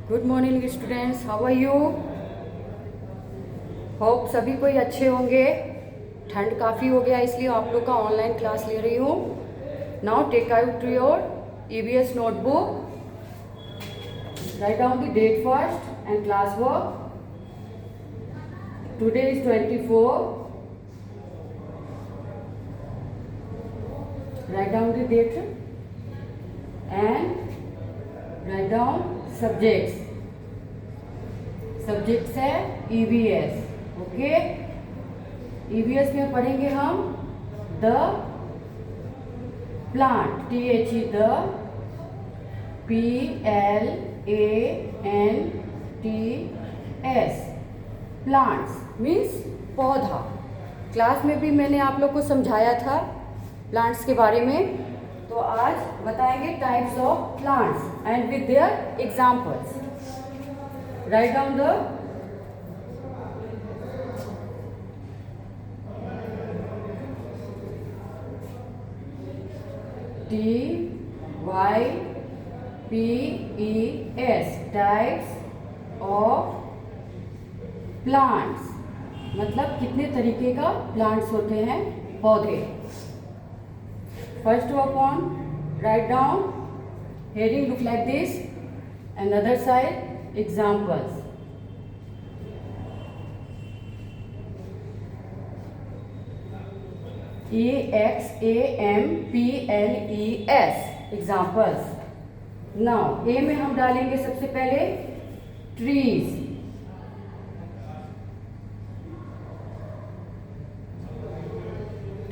Good morning students, how are you? Hope सभी कोई अच्छे होंगे। ठंड काफ़ी हो गया इसलिए आप लोग का ऑनलाइन क्लास ले रही हूँ। Now take out to your EVS notebook, write down the date first and class work. Today is 24. Write down the date and write down subjects. Subjects है EVS, ओके। EVS में पढ़ेंगे हम the plant, THE, the PLANTS, plants means पौधा। Class में भी मैंने आप लोग को समझाया था प्लांट्स के बारे में, तो आज बताएंगे types of plants and with their examples. Write down the TYPES, types of plants, मतलब कितने तरीके का प्लांट्स होते हैं, पौधे। First one, write down, heading look like this, and other side examples. EXAMPLES, examples. Now A में हम डालेंगे सबसे पहले trees.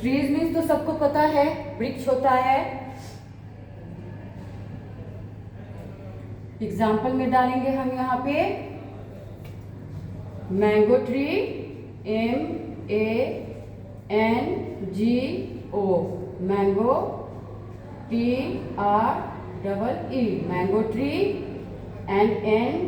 Trees means तो सबको पता है, वृक्ष होता है। एग्जाम्पल में डालेंगे हम यहाँ पे mango tree, MANGO, mango, TREE, mango tree, NNEEMTREE,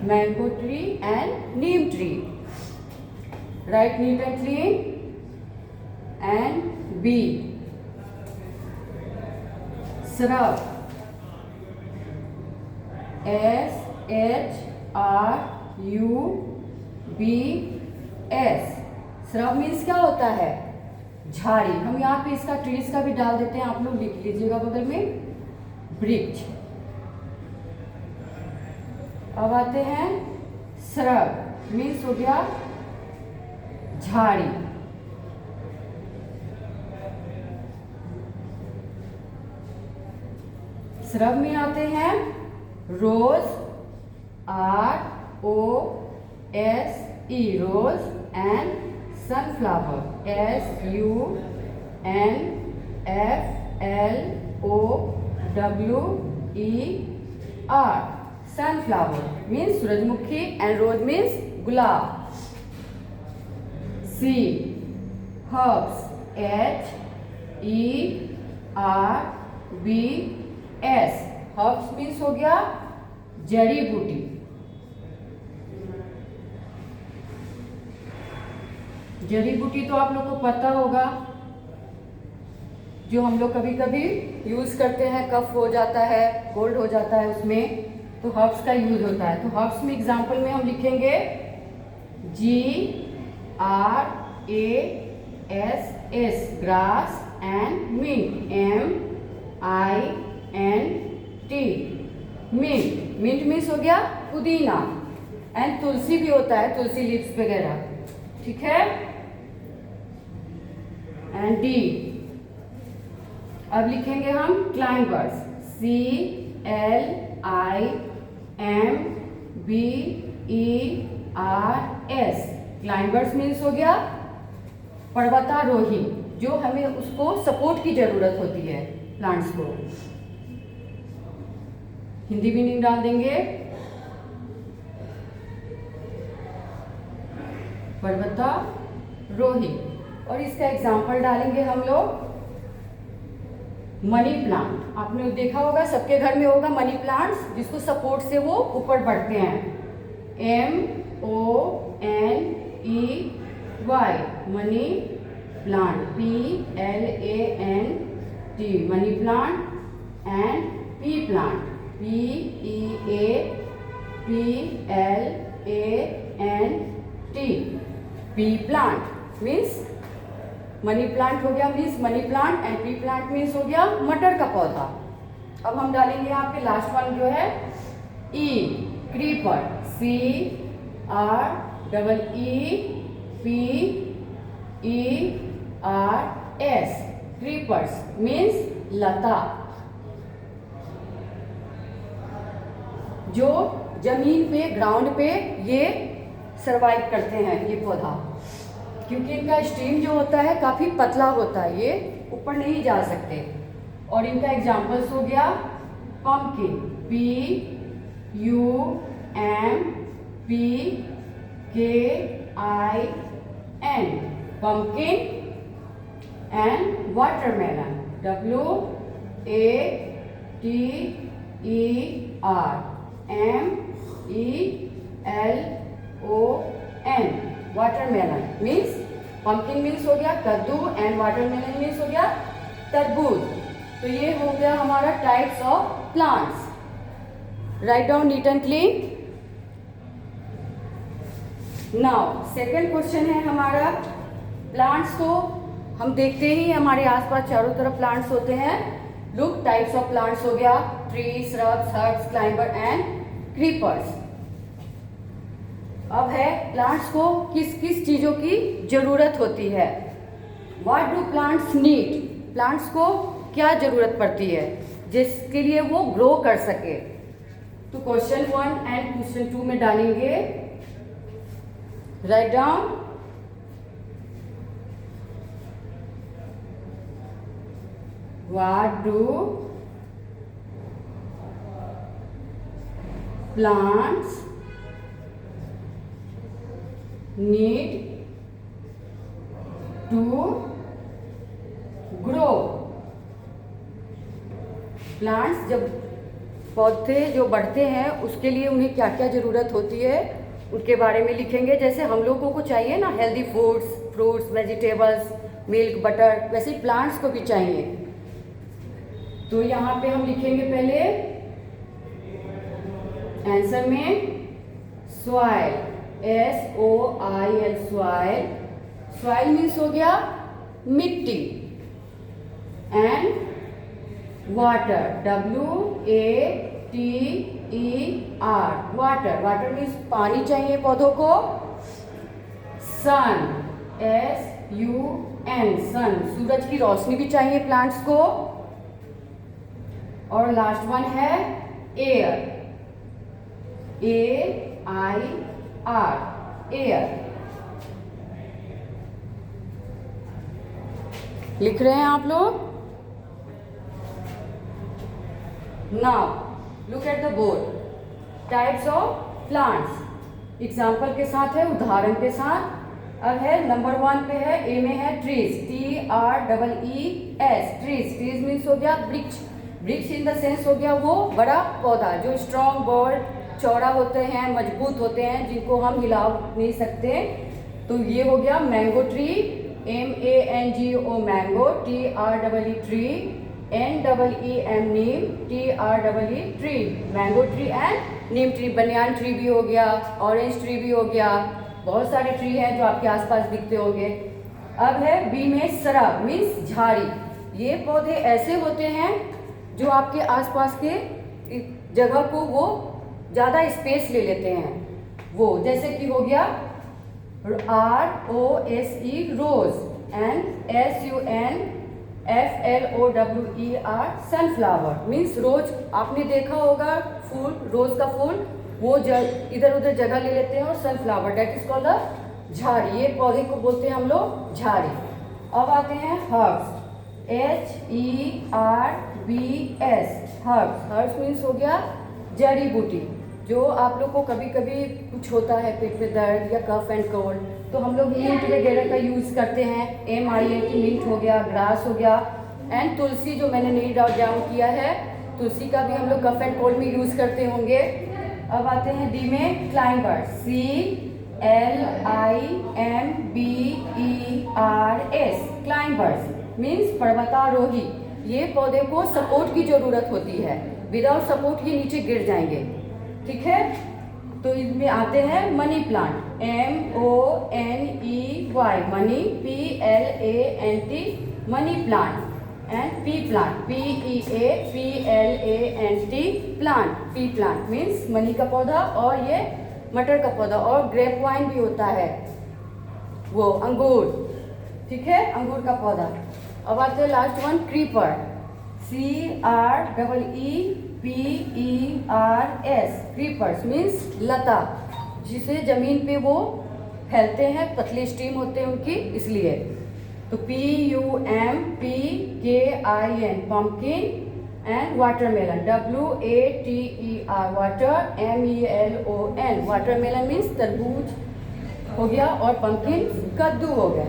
mango tree and Neem tree. Right neat and clean. And B, shrub, SHRUBS, shrub means क्या होता है, झाड़ी। हम यहाँ पे इसका ट्रीज का भी डाल देते हैं, आप लोग लिख लीजिएगा बगल में, वृक्ष। अब आते हैं shrub, मीन्स हो गया झाड़ी। श्रब में आते हैं rose, ROSE, rose, and sunflower, SUNFLOWER, sunflower means सूरजमुखी एंड रोज मीन्स गुलाब। C, herbs, HERBS, herbs means हो गया जड़ी बूटी। जड़ी बूटी तो आप लोग को पता होगा, जो हम लोग कभी कभी यूज करते हैं, कफ हो जाता है, कोल्ड हो जाता है, उसमें तो हर्ब्स का यूज होता है। तो हर्ब्स में एग्जांपल में हम लिखेंगे GRASS, grass, and mint, MINT, mint. Mint means हो गया पुदीना, एंड तुलसी भी होता है, तुलसी लीव्स वगैरह, ठीक है। एंड D, अब लिखेंगे हम क्लाइंबर्स, CLIMBERS, क्लाइंबर्स मीन्स हो गया पर्वतारोही, जो हमें उसको सपोर्ट की जरूरत होती है प्लांट्स को। हिंदी मीनिंग डाल देंगे पर्वतारोही, और इसका एग्जाम्पल डालेंगे हम लोग मनी प्लांट। आपने देखा होगा, सबके घर में होगा मनी प्लांट्स, जिसको सपोर्ट से वो ऊपर बढ़ते हैं, MONEY, money plant, P-L-A-N-T, money plant, and pea plant, P-E-A-P-L-A-N-T, pea plant means money plant हो गया, means money plant, and P plant means हो गया मटर का पौधा। अब हम डालेंगे यहाँ पे लास्ट वन जो है ई, क्रीपर, C-R-E-E-P-E-R-S, क्रीपर्स मीन्स लता, जो जमीन पे ग्राउंड पे ये सरवाइव करते हैं ये पौधा, क्योंकि इनका स्टेम जो होता है काफ़ी पतला होता है, ये ऊपर नहीं जा सकते। और इनका एग्जाम्पल्स हो गया pumpkin, P-U-M-P-K-I-N, pumpkin, and watermelon, W-A-T-E-R-M-E-L-O-N, watermelon means pumpkin means हो गया कद्दू, एंड वाटरमेलन मीन्स हो गया तरबूज। तो ये हो गया हमारा types of plants. Write down neat and clean. Now second question है हमारा, प्लांट्स को हम देखते ही हमारे आसपास चारों तरफ प्लांट्स होते हैं। लुक, टाइप्स ऑफ प्लांट्स हो गया tree, shrubs, herbs, climber and creepers. अब है प्लांट्स को किस किस चीज़ों की ज़रूरत होती है। What do plants need, plants को क्या ज़रूरत पड़ती है जिसके लिए वो ग्रो कर सके। तो क्वेश्चन 1 एंड क्वेश्चन 2 में डालेंगे, write down. What do plants need to grow, plants जब पौधे जो बढ़ते हैं उसके लिए उन्हें क्या क्या ज़रूरत होती है उनके बारे में लिखेंगे। जैसे हम लोगों को चाहिए ना healthy foods, fruits, vegetables, milk, butter, वैसे ही प्लांट्स को भी चाहिए। तो यहाँ पे हम लिखेंगे पहले आंसर में soil, S-O-I-L, soil, soil means हो गया मिट्टी, and water, W-A-T-E-R, water, water means पानी चाहिए पौधों को। सन, S-U-N, सन, सूरज की रोशनी भी चाहिए प्लांट्स को। और लास्ट वन है एयर, A-I-R, एयर। लिख रहे हैं आप लोग। Now look at the board, types of plants, example के साथ है, उदाहरण के साथ। अब है नंबर 1 पे है, ए में है trees, T-R-E-E-S, trees, trees means हो गया वृक्ष, वृक्ष इन द सेंस हो गया वो बड़ा पौधा जो स्ट्रॉन्ग, बोल्ड, चौड़ा होते हैं, मजबूत होते हैं, जिनको हम हिला नहीं सकते। तो ये हो गया mango tree, M-A-N-G-O, mango, T-R-E-E, tree, N-E-E-M, Neem, T-R-E-E, tree, mango tree and Neem tree. Banyan tree भी हो गया, ऑरेंज ट्री भी हो गया, बहुत सारे ट्री हैं जो आपके आसपास दिखते होंगे। अब है बी में सरब मीन्स झाड़ी, ये पौधे ऐसे होते हैं जो आपके आसपास के जगह को वो ज़्यादा स्पेस ले लेते हैं, वो जैसे कि हो गया R-O-S-E, rose, and S-U-N-F-L-O-W-E-R, sunflower means rose. आपने देखा होगा फूल, रोज का फूल, वो इधर उधर जगह ले लेते हैं, और sunflower that is called the झाड़ी, ये पौधे को बोलते हैं हम लोग झाड़ी। अब आते हैं herbs, H-E-R-B-S, herbs, herbs means हो गया जड़ी बूटी, जो आप लोग को कभी कभी कुछ होता है पेट में दर्द या कफ एंड कोल्ड, तो हम लोग मिंट वगैरह का यूज़ करते हैं, MINT, मिंट हो गया, ग्रास हो गया, एंड तुलसी जो मैंने नीड डाउन किया है, तुलसी का भी हम लोग कफ एंड कोल्ड में यूज़ करते होंगे। अब आते हैं डी में क्लाइंबर, LIMBERS, क्लाइंबर्स मीन्स पर्वतारोही। ये पौधे को सपोर्ट की जरूरत होती है, विदाउट सपोर्ट ये नीचे गिर जाएंगे। ठीक है, तो इसमें आते हैं money plant, MONEY, money, PLANT, money plant, and P plant, PEAPLANT, plant. Pea plant means money का पौधा, और ये मटर का पौधा, और ग्रेप वाइन भी होता है, वो अंगूर। ठीक है, अंगूर का पौधा। अब आते हैं last one, creeper, CREEPERS, creepers means लता, जिसे जमीन पे वो फैलते हैं, पतली स्टीम होते हैं उनकी, इसलिए। तो PUMPKIN, pumpkin, and watermelon, WATER, water, MELON, watermelon means तरबूज हो गया, और पम्पकिन कद्दू हो गया।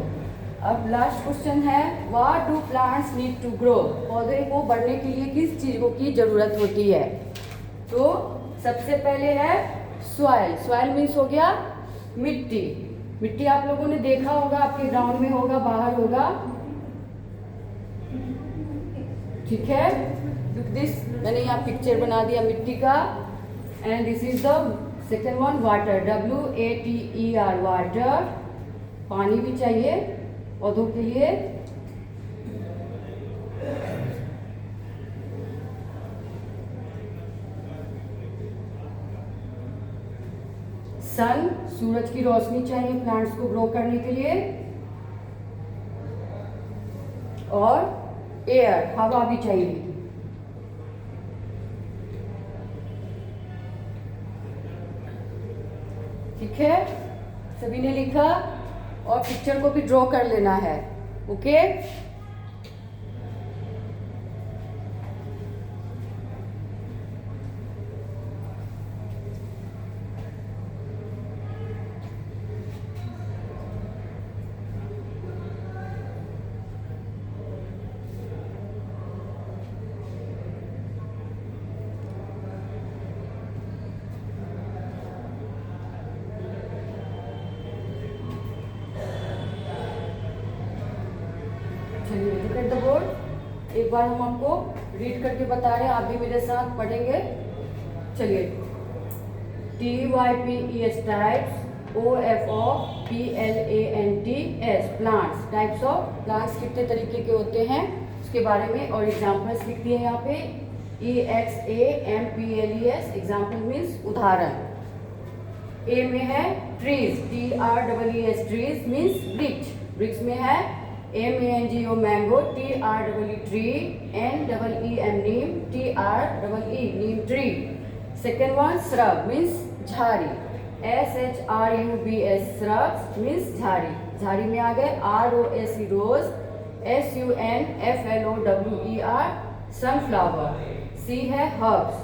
अब लास्ट क्वेश्चन है, what do plants need to grow, पौधे को बढ़ने के लिए किस चीज़ों की ज़रूरत होती है? तो सबसे पहले है सॉइल, सॉइल मीन्स हो गया मिट्टी। मिट्टी आप लोगों ने देखा होगा, आपके ग्राउंड में होगा, बाहर होगा। ठीक है, दिस मैंने यहाँ पिक्चर बना दिया मिट्टी का। And this is the second one, water, WATER, water, पानी भी चाहिए पौधों के लिए। सन, सूरज की रोशनी चाहिए प्लांट्स को ग्रो करने के लिए, और एयर, हवा भी चाहिए। ठीक है, सभी ने लिखा, और पिक्चर को भी ड्रॉ कर लेना है। ओके, चलिए लुक एट द बोर्ड। एक बार हम आपको रीड करके बता रहे हैं, आप भी मेरे साथ पढ़ेंगे। चलिए, TYPES, types, OFOPLANTS, plants, types of plants कितने तरीके के होते हैं उसके बारे में, और एग्जाम्पल्स लिख दिए यहाँ पे, EXAMPLES, एग्जाम्पल मीन्स उदाहरण। ए में है ट्रीज, TREES, ट्रीज मीन्स वृक्ष, वृक्ष में है MANGO, mango, TREE, tree, NEEM, neem, TREE, neem tree. Second one, shrub means झाड़ी, SHRUBS, श्रब्स मीन्स झाड़ी, झाड़ी में आ गए ROS, rose, SUNFLOWER, sunflower. C है हर्ब्स,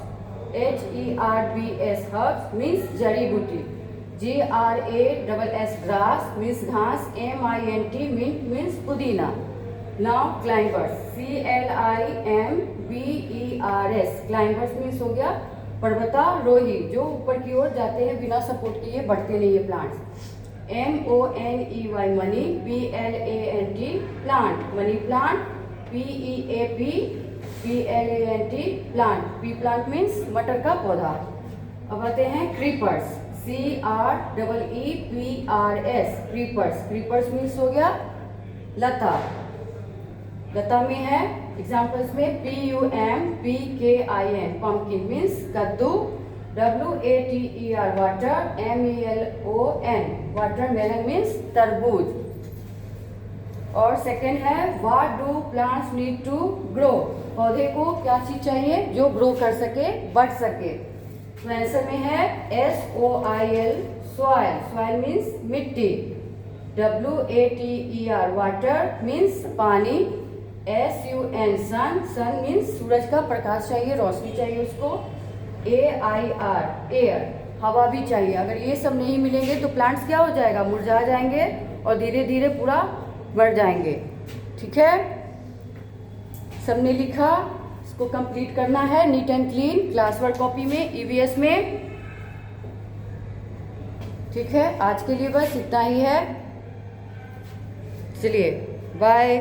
HERBS, हर्ब्स मीन्स जड़ी बूटी, GRASS, ग्रास मीन्स घास, MINT, मिंट मीन्स पुदीना। Now climbers, CLIMBERS, climbers means हो गया पर्वतारोही, जो ऊपर की ओर जाते हैं, बिना सपोर्ट के ये बढ़ते नहीं है plants. MONEY, money, PLANT, plant, money plant, PEAPLANT, plant, pea plant means मटर का पौधा। अब आते हैं creepers, CREEPRS, creepers, creepers means हो गया लता, लता में है एग्जाम्पल्स में PUMPKIN, पम्पकिन मीन्स कद्दू, WATER, water, MELON, watermelon means तरबूज। और सेकंड है, what do plants need to grow, पौधे को क्या चीज चाहिए जो ग्रो कर सके, बढ़ सके। तो आंसर में है SOIL, सॉइल, सॉइल मीन्स मिट्टी, WATER, वाटर मीन्स पानी, SUN, सन, सन मीन्स सूरज का प्रकाश चाहिए, रोशनी चाहिए उसको, AIR, एयर, हवा भी चाहिए। अगर ये सब नहीं मिलेंगे तो प्लांट्स क्या हो जाएगा, मुरझा जाएंगे और धीरे धीरे पूरा मर जाएंगे। ठीक है, सबने लिखा, इसको कंप्लीट करना है neat and clean, class work copy में, EVS में। ठीक है, आज के लिए बस इतना ही है। चलिए बाय।